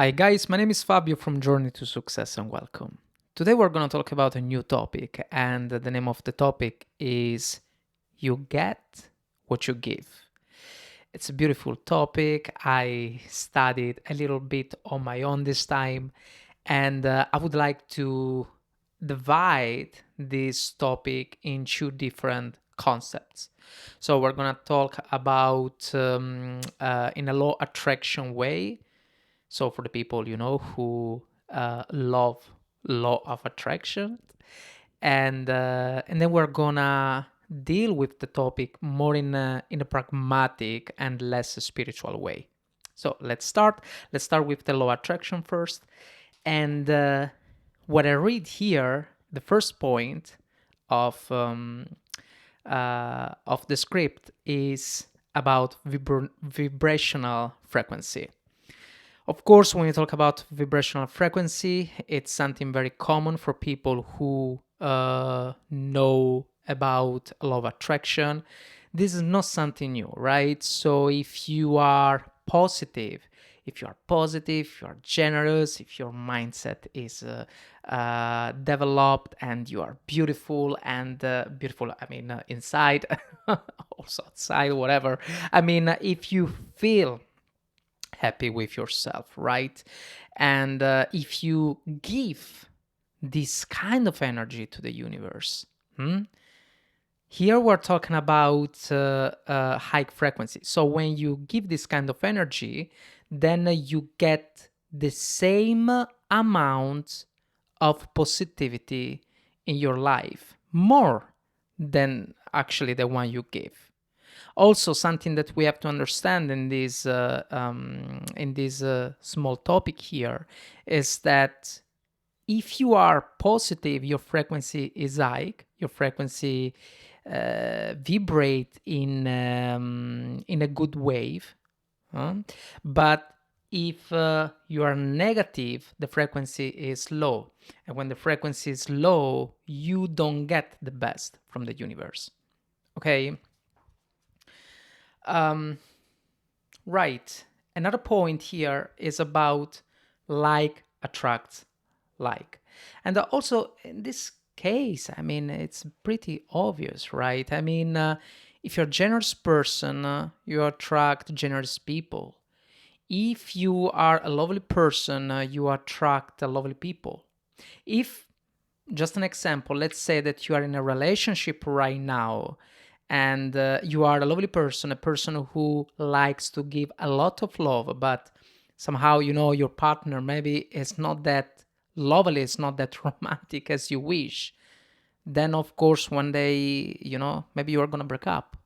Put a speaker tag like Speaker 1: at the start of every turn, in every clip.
Speaker 1: Hi guys, my name is Fabio from Journey to Success and welcome. Today we're going to talk about a new topic, and the name of the topic is You Get What You Give. It's a beautiful topic. I studied a little bit on my own this time, and I would like to divide this topic into different concepts. So we're going to talk about in a law attraction way, so for the people who love law of attraction, and then we're gonna deal with the topic more in a pragmatic and less spiritual way. So let's start. Let's start with the law of attraction first. And what I read here, the first point of the script is about vibrational frequency. Of course, when we talk about vibrational frequency, it's something very common for people who know about law of attraction. This is not something new, right? So if you are positive, if you are generous, if your mindset is developed, and you are beautiful, and inside, also outside, whatever. If you feel happy with yourself, right? And if you give this kind of energy to the universe, here we're talking about high frequency. So when you give this kind of energy, then you get the same amount of positivity in your life, more than actually the one you give. Also, something that we have to understand in this small topic here is that if you are positive, your frequency is high. Your frequency vibrate in a good wave. But if you are negative, the frequency is low. And when the frequency is low, you don't get the best from the universe. Okay? Right. Another point here is about like attracts like. And also in this case, it's pretty obvious, right? If you're a generous person, you attract generous people. If you are a lovely person, you attract lovely people. If, just an example, let's say that you are in a relationship right now, and you are a lovely person, a person who likes to give a lot of love, but somehow your partner maybe is not that lovely, it's not that romantic as you wish. Then of course one day, maybe you are gonna break up.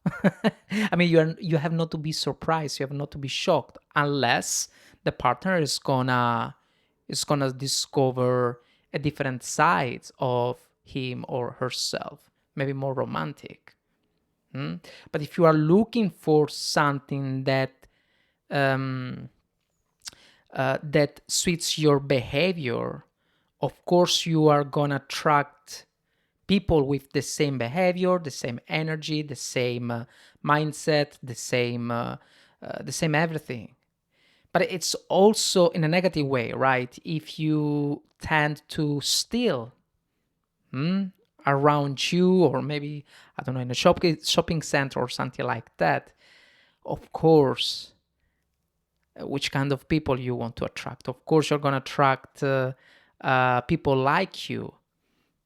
Speaker 1: You have not to be surprised, you have not to be shocked, unless the partner is gonna discover a different side of him or herself, maybe more romantic. But if you are looking for something um, that suits your behavior, of course you are gonna attract people with the same behavior, the same energy, the same mindset, the same everything. But it's also in a negative way, right? If you tend to steal around you, or maybe, I don't know, in a shopping center or something like that, of course, which kind of people you want to attract? Of course, you're going to attract people like you.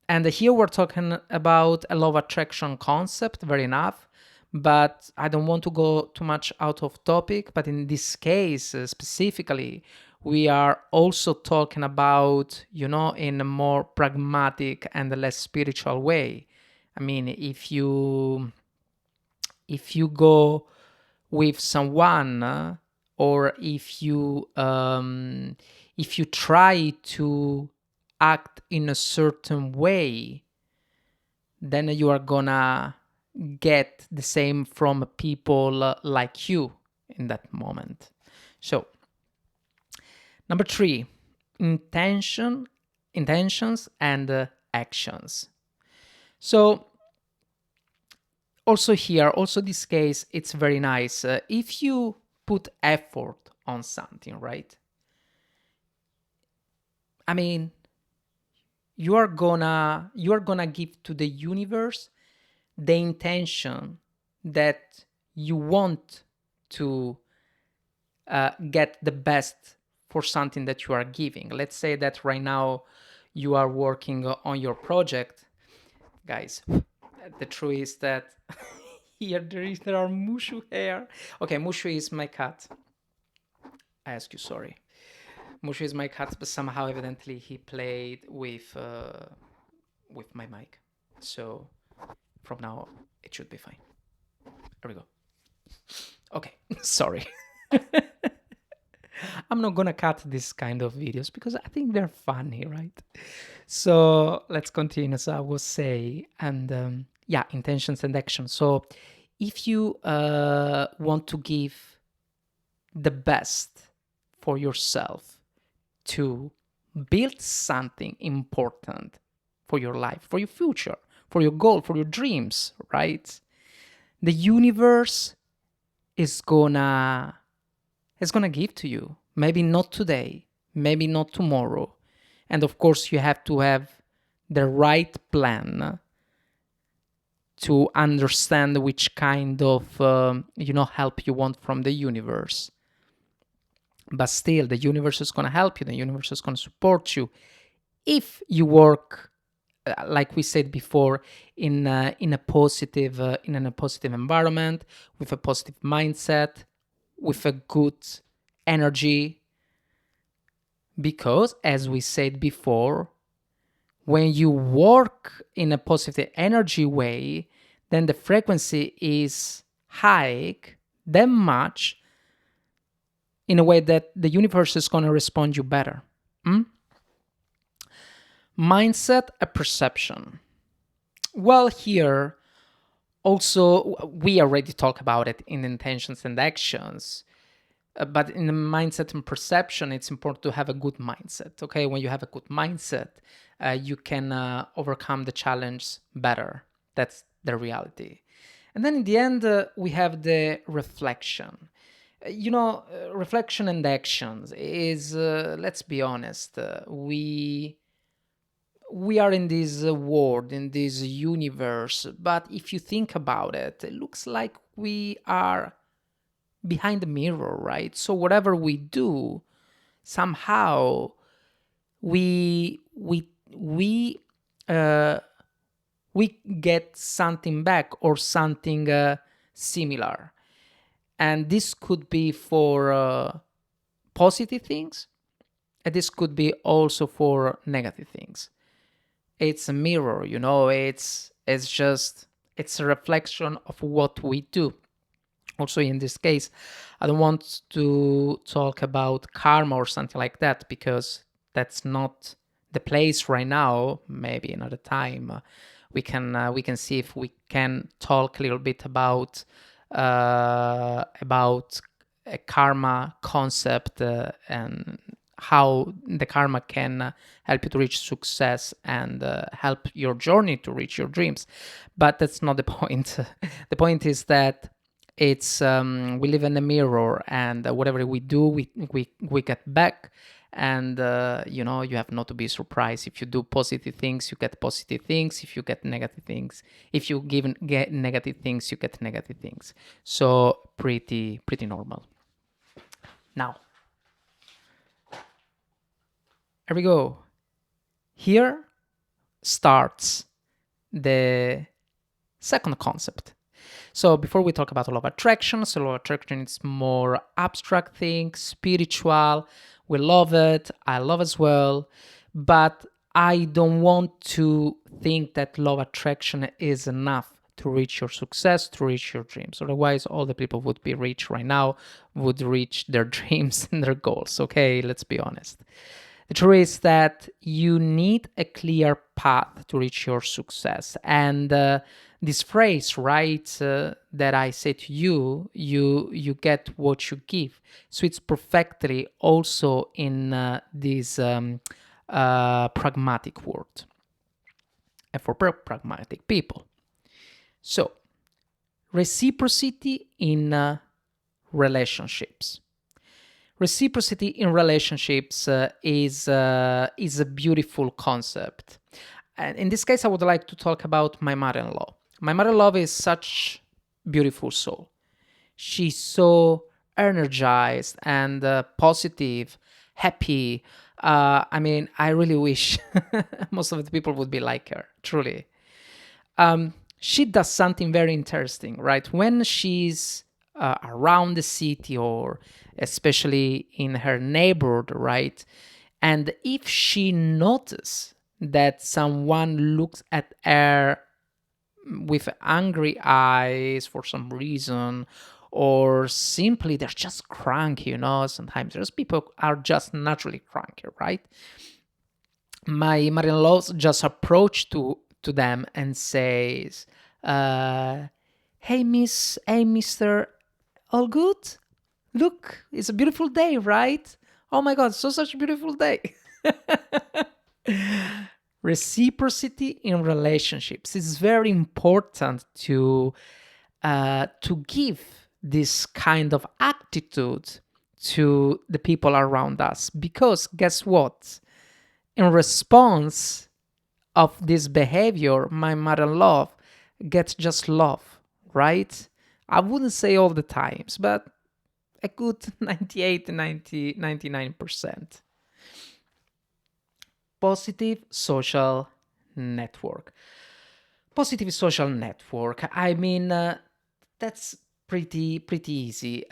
Speaker 1: And here we're talking about a law of attraction concept, very enough, but I don't want to go too much out of topic. But in this case specifically, we are also talking about, in a more pragmatic and less spiritual way. If you go with someone, or if you try to act in a certain way, then you are gonna get the same from people like you in that moment. So, number 3, intentions and actions. So also this case, it's very nice. If you put effort on something, right? I mean, you are gonna give to the universe the intention that you want to get the best for something that you are giving. Let's say that right now you are working on your project, guys. The truth is that here there are Mushu hair. Okay, Mushu is my cat. I ask you sorry. Mushu is my cat, but somehow evidently he played with my mic. So from now it should be fine. There we go. Okay, sorry. I'm not gonna cut this kind of videos because I think they're funny, right? So let's continue. So I will say, and yeah, intentions and actions. So if you want to give the best for yourself to build something important for your life, for your future, for your goal, for your dreams, right? The universe is gonna give to you. Maybe not today, maybe not tomorrow. And of course, you have to have the right plan to understand which kind of help you want from the universe. But still, the universe is gonna help you. The universe is gonna support you if you work, like we said before, in a positive environment, with a positive mindset, with a good energy. Because, as we said before, when you work in a positive energy way, then the frequency is high that much in a way that the universe is going to respond you better. Mindset, a perception. Well, here also we already talked about it in intentions and actions. But in the mindset and perception, it's important to have a good mindset. Okay, when you have a good mindset, you can overcome the challenge better. That's the reality. And then in the end, we have the reflection. Reflection and actions is, let's be honest, we are in this world, in this universe. But if you think about it, it looks like we are behind the mirror, right? So whatever we do, somehow we uh, we get something back or something similar, and this could be for positive things, and this could be also for negative things. It's a mirror, it's a reflection of what we do. Also, in this case, I don't want to talk about karma or something like that because that's not the place right now. Maybe another time we can see if we can talk a little bit about a karma concept and how the karma can help you to reach success and help your journey to reach your dreams. But that's not the point. The point is that it's we live in a mirror, and whatever we do, we get back. And you have not to be surprised. If you do positive things, you get positive things. If you get negative things, if you get negative things, you get negative things. So pretty normal. Now, here we go. Here starts the second concept. So before we talk about law of attraction, so law of attraction is more abstract thing, spiritual. We love it. I love as well. But I don't want to think that law of attraction is enough to reach your success, to reach your dreams. Otherwise, all the people would be rich right now, would reach their dreams and their goals. Okay, let's be honest. The truth is that you need a clear path to reach your success. And this phrase, right, that I say to you, you get what you give. So it's perfectly also in this pragmatic world and for pragmatic people. So reciprocity in relationships. Reciprocity in relationships is a beautiful concept. And in this case, I would like to talk about my mother-in-law. My mother-in-law is such beautiful soul. She's so energized and positive, happy. I mean, I really wish most of the people would be like her, truly. She does something very interesting, right? When she's around the city or especially in her neighborhood, right? And if she notices that someone looks at her with angry eyes for some reason, or simply they're just cranky, sometimes there's people are just naturally cranky, right? My mother-in-law just approach to them and says, uh, hey mister, all good? Look, it's a beautiful day, right? Oh my god, so such a beautiful day. Reciprocity in relationships is very important to give this kind of attitude to the people around us, because guess what, in response of this behavior, my mother-in-law gets just love, right? I wouldn't say all the times, but a good 98 90 99%. Positive social network. Positive social network. I mean, that's pretty easy.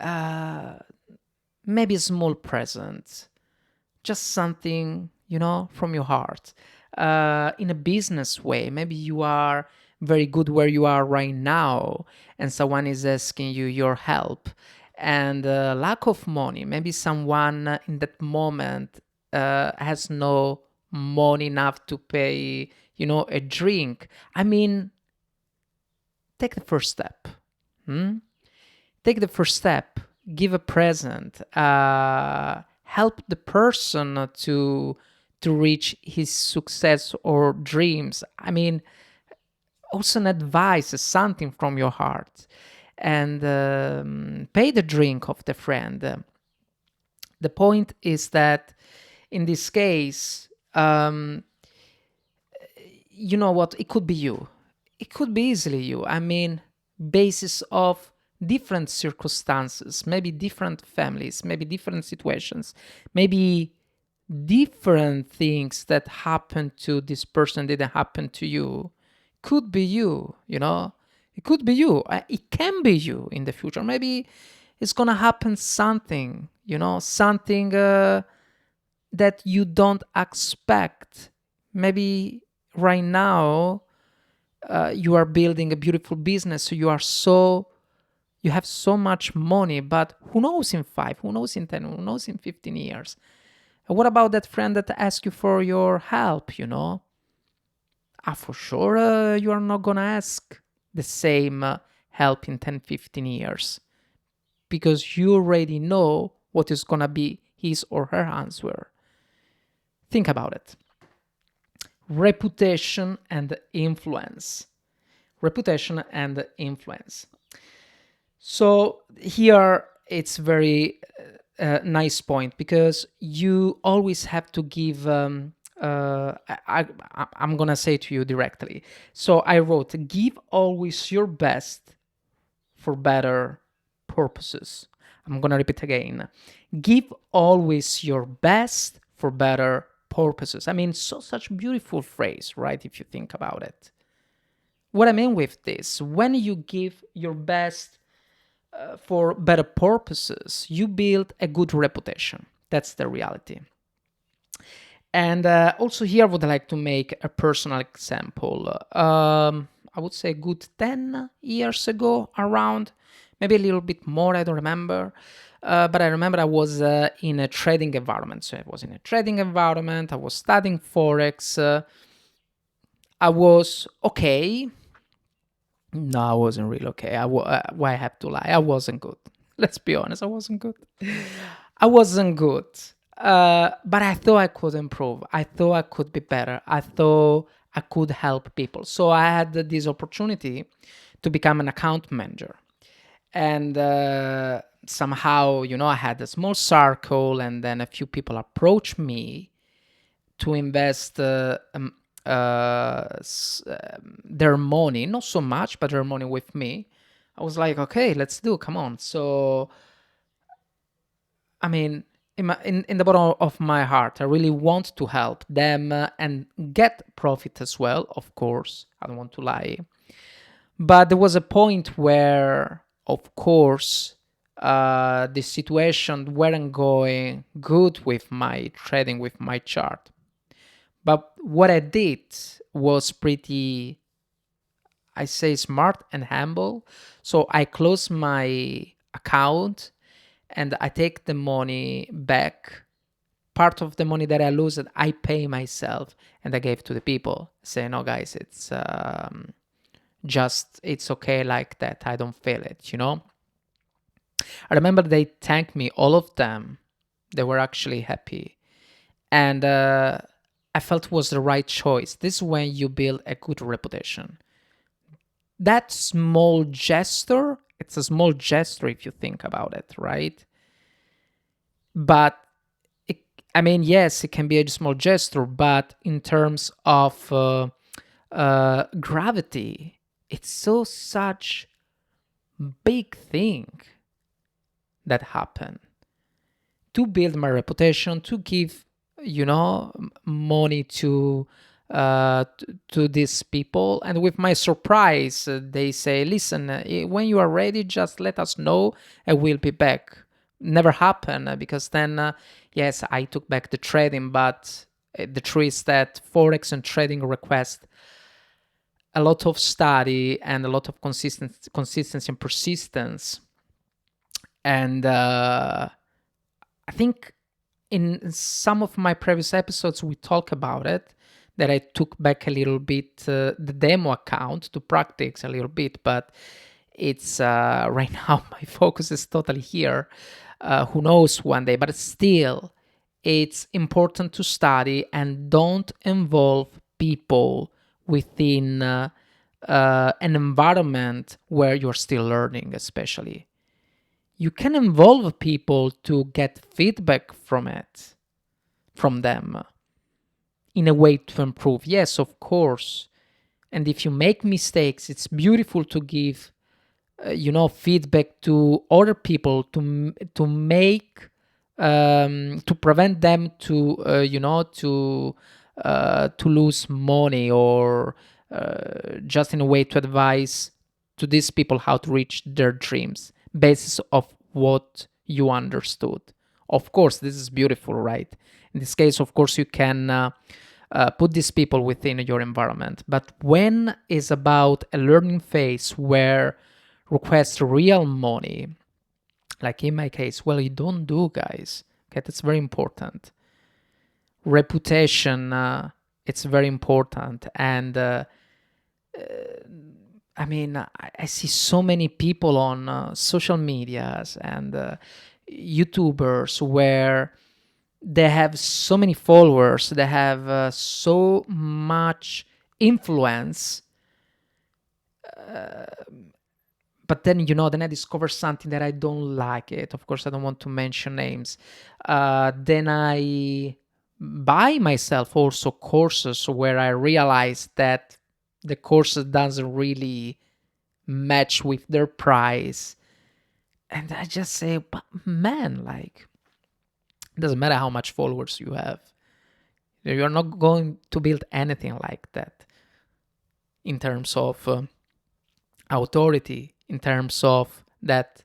Speaker 1: Maybe a small present, just something, from your heart. In a business way, maybe you are very good where you are right now, and someone is asking you your help, and lack of money. Maybe someone in that moment has no money enough to pay, a drink. I mean, take the first step. Hmm? Take the first step. Give a present. Help the person to reach his success or dreams. I mean, also an advice, something from your heart, and pay the drink of the friend. The point is that in this case, you know what? It could be you. It could be easily you. I mean, basis of different circumstances, maybe different families, maybe different situations, maybe different things that happened to this person didn't happen to you. Could be you. It could be you. It can be you in the future. Maybe it's gonna happen something that you don't expect. Maybe right now you are building a beautiful business, so you have so much money, but who knows in 5, who knows in 10, who knows in 15 years. And what about that friend that asks you for your help? For sure you are not gonna ask the same help in 10, 15 years, because you already know what is gonna be his or her answer. Think about it. Reputation and influence. Reputation and influence. So here it's very nice point, because you always have to give. I'm gonna say to you directly. So I wrote, give always your best for better purposes. I'm gonna repeat again. Give always your best for better purposes. I mean, such beautiful phrase, right? If you think about it. What I mean with this, when you give your best for better purposes, you build a good reputation. That's the reality. And also here, I would like to make a personal example. I would say good 10 years ago, around, maybe a little bit more, I don't remember. But I remember I was in a trading environment. So I was in a trading environment, I was studying Forex. I was okay. No, I wasn't really okay. Why I have to lie? I wasn't good. Let's be honest, I wasn't good. I wasn't good. But I thought I could improve. I thought I could be better. I thought I could help people. So I had this opportunity to become an account manager. And somehow, I had a small circle, and then a few people approached me to invest their money, not so much, but their money with me. I was like, okay, let's do, come on. So, I mean, in the bottom of my heart, I really want to help them and get profit as well, of course. I don't want to lie. But there was a point where, of course, the situation weren't going good with my trading, with my chart. But what I did was pretty, I say, smart and humble. So I closed my account and I take the money back. Part of the money that I lose, I pay myself, and I gave to the people. Say, no, guys, it's just, it's okay like that. I don't feel it. I remember they thanked me, all of them. They were actually happy. And I felt it was the right choice. This is when you build a good reputation. That small gesture, it's a small gesture if you think about it, right? But it, I mean, yes, it can be a small gesture, but in terms of gravity, it's such big thing that happen to build my reputation, to give, money to these people. And with my surprise, they say, listen, when you are ready, just let us know and we'll be back. Never happened because then, yes, I took back the trading, but the truth is that forex and trading request a lot of study and a lot of consistency and persistence. And I think in some of my previous episodes, we talk about it, that I took back a little bit the demo account to practice a little bit, but it's right now my focus is totally here. Who knows one day, but still, it's important to study and don't involve people within an environment where you're still learning, especially. You can involve people to get feedback from them in a way to improve. Yes, of course. And if you make mistakes, it's beautiful to give, feedback to other people to make to prevent them to to lose money, or just in a way to advise to these people how to reach their dreams basis of what you understood. Of course, this is beautiful, right? In this case, of course, you can put these people within your environment. But when is about a learning phase where requests real money, like in my case, well, you don't do, guys. Okay, that's very important. Reputation, it's very important. And I mean, I see so many people on social medias and YouTubers where they have so many followers, they have so much influence, but then then I discover something that I don't like it. Of course, I don't want to mention names. Then I buy myself also courses where I realize that the course doesn't really match with their price, and I just say, but man, like, it doesn't matter how much followers you have. You're not going to build anything like that in terms of authority, in terms of that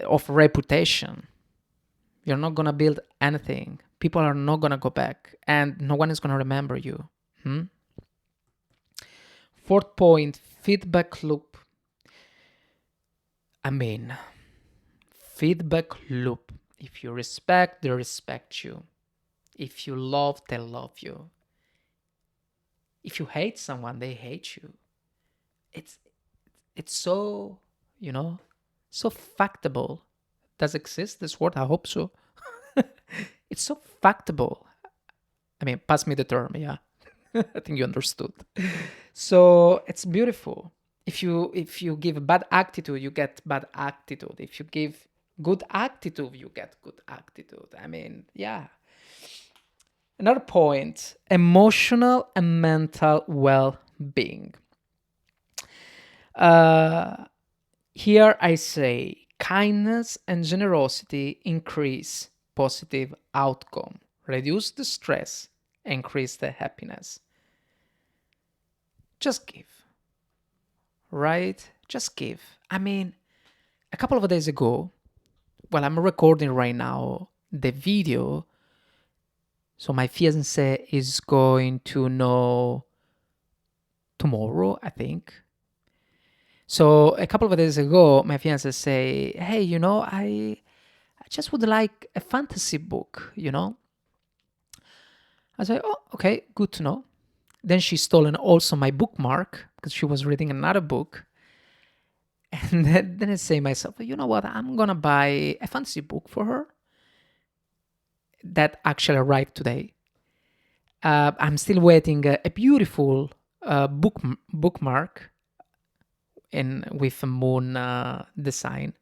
Speaker 1: of reputation. You're not gonna build anything. People are not gonna go back, and no one is gonna remember you. Hmm? Fourth point: feedback loop. I mean, feedback loop. If you respect, they respect you. If you love, they love you. If you hate someone, they hate you. It's it's so, you know so factable. Does exist this word? I hope so. It's so factable. I mean, pass me the term. Yeah. I think you understood. So it's beautiful. if you give a bad attitude, you get bad attitude. If you give good attitude, you get good attitude. I mean, yeah. Another point: emotional and mental well-being. Uh, Here I say kindness and generosity increase positive outcome, reduce the stress, increase the happiness. Just give, right? Just give. I mean, a couple of days ago, well, I'm recording right now the video, so my fiance is going to know tomorrow, I think. So a couple of days ago, my fiance say, "Hey, I just would like a fantasy book." I say, "Oh, okay, good to know." Then she stolen also my bookmark because she was reading another book. And then I say to myself, "You know what? I'm gonna buy a fantasy book for her that actually arrived today. I'm still waiting a beautiful bookmark in with a moon design,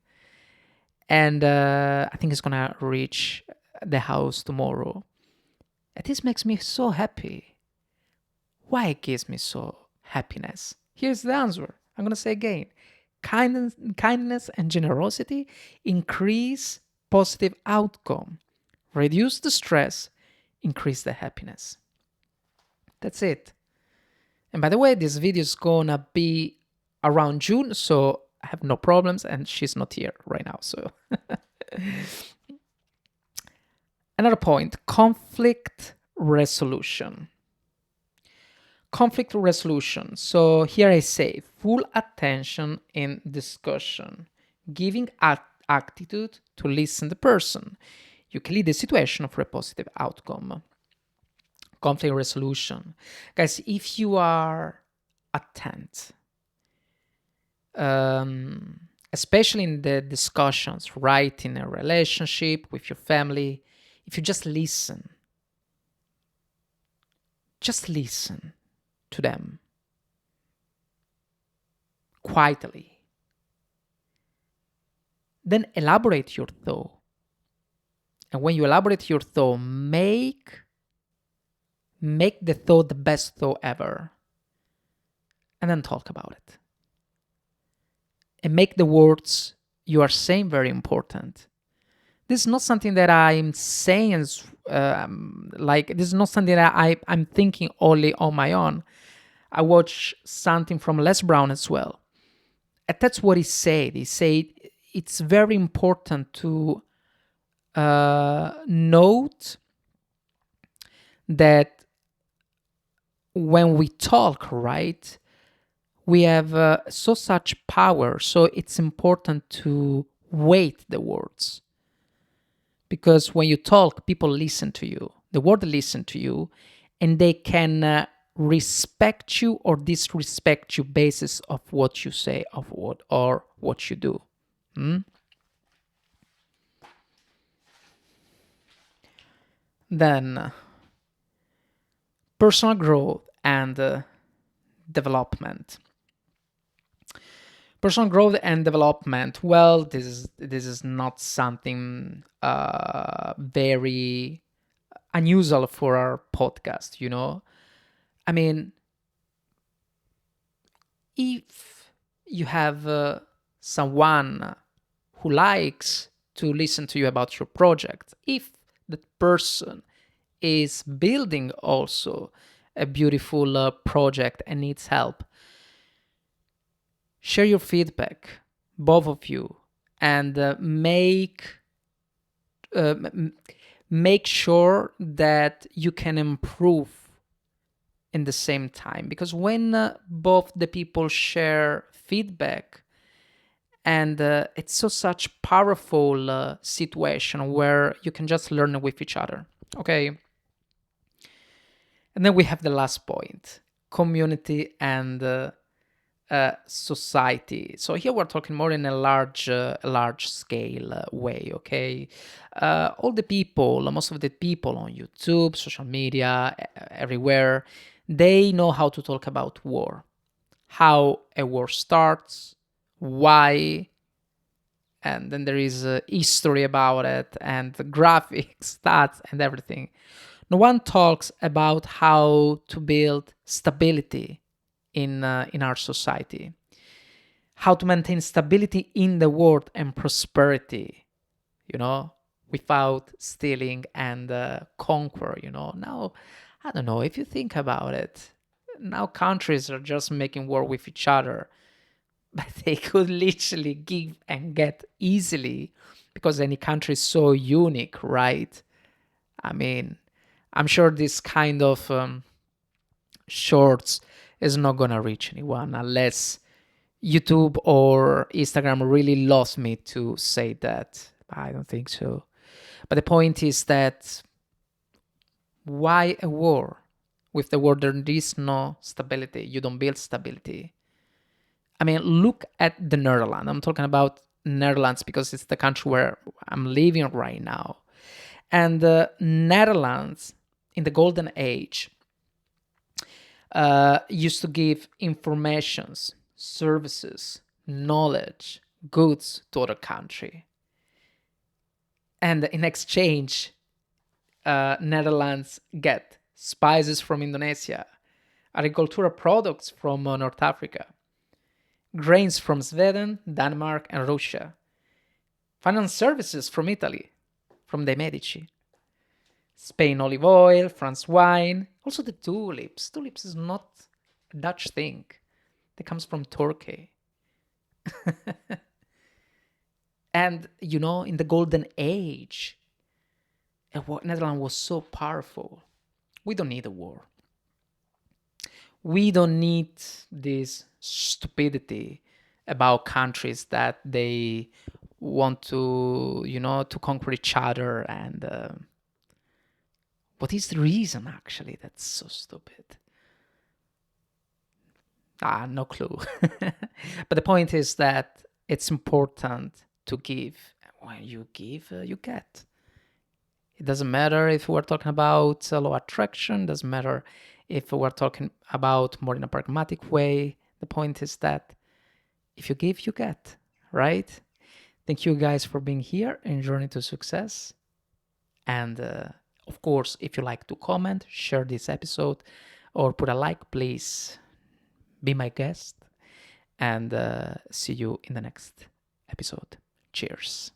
Speaker 1: and I think it's gonna reach the house tomorrow. And this makes me so happy. Why it gives me so happiness? Here's the answer. I'm gonna say again. Kindness and generosity increase positive outcome, reduce the stress, increase the happiness. That's it. And by the way, this video is gonna be around June, so I have no problems, and she's not here right now. So another point: conflict resolution. Conflict resolution. So here I say full attention in discussion, giving attitude to listen the person. You can lead the situation for a positive outcome. Conflict resolution. Guys, if you are attent, especially in the discussions, right, in a relationship with your family, if you just listen to them quietly, then elaborate your thought. And when you elaborate your thought, make the thought the best thought ever. And then talk about it. And make the words you are saying very important. This is not something that I'm saying this is not something that I'm thinking only on my own. I watched something from Les Brown as well. And that's what he said. He said it's very important to note that when we talk, right, we have such power. So it's important to weight the words. Because when you talk, people listen to you. The world listen to you, and they can respect you or disrespect you basis of what you say or what you do. Then personal growth and development. Personal growth and development. Well, this is not something very unusual for our podcast. I mean, if you have someone who likes to listen to you about your project, if that person is building also a beautiful project and needs help, share your feedback, both of you, and make sure that you can improve in the same time. Because when both the people share feedback, and it's such powerful situation where you can just learn with each other. Okay. And then we have the last point: community and society. So here we're talking more in a large scale way. Okay, all the people, most of the people on YouTube, social media, everywhere, they know how to talk about war. how a war starts, why, and then there is a history about it and the graphics, stats, and everything. No one talks about how to build stability in our society, how to maintain stability in the world and prosperity, you know, without stealing and conquer. Now, I don't know if you think about it. Now countries are just making war with each other, but they could literally give and get easily because any country is so unique, right? I mean, I'm sure this kind of shorts is not gonna reach anyone unless YouTube or Instagram really lost me to say that. I don't think so. But the point is that why a war? With the war, there is no stability. You don't build stability. I mean, look at the Netherlands. I'm talking about Netherlands because it's the country where I'm living right now. And the Netherlands in the golden age used to give informations, services, knowledge, goods to other country. And in exchange, Netherlands get spices from Indonesia, agricultural products from North Africa, grains from Sweden, Denmark, and Russia, finance services from Italy, from the Medici, Spain olive oil, France wine, also the tulips. Tulips is not a Dutch thing. It comes from Turkey. And in the golden age, Netherlands was so powerful. We don't need a war. We don't need this stupidity about countries that they want to conquer each other. And what is the reason, actually, that's so stupid? No clue. But the point is that it's important to give. When you give, you get. It doesn't matter if we're talking about law attraction, doesn't matter if we're talking about more in a pragmatic way. The point is that if you give, you get, right? Thank you guys for being here in Journey to Success. And of course, if you like to comment, share this episode, or put a like, please be my guest. And see you in the next episode. Cheers.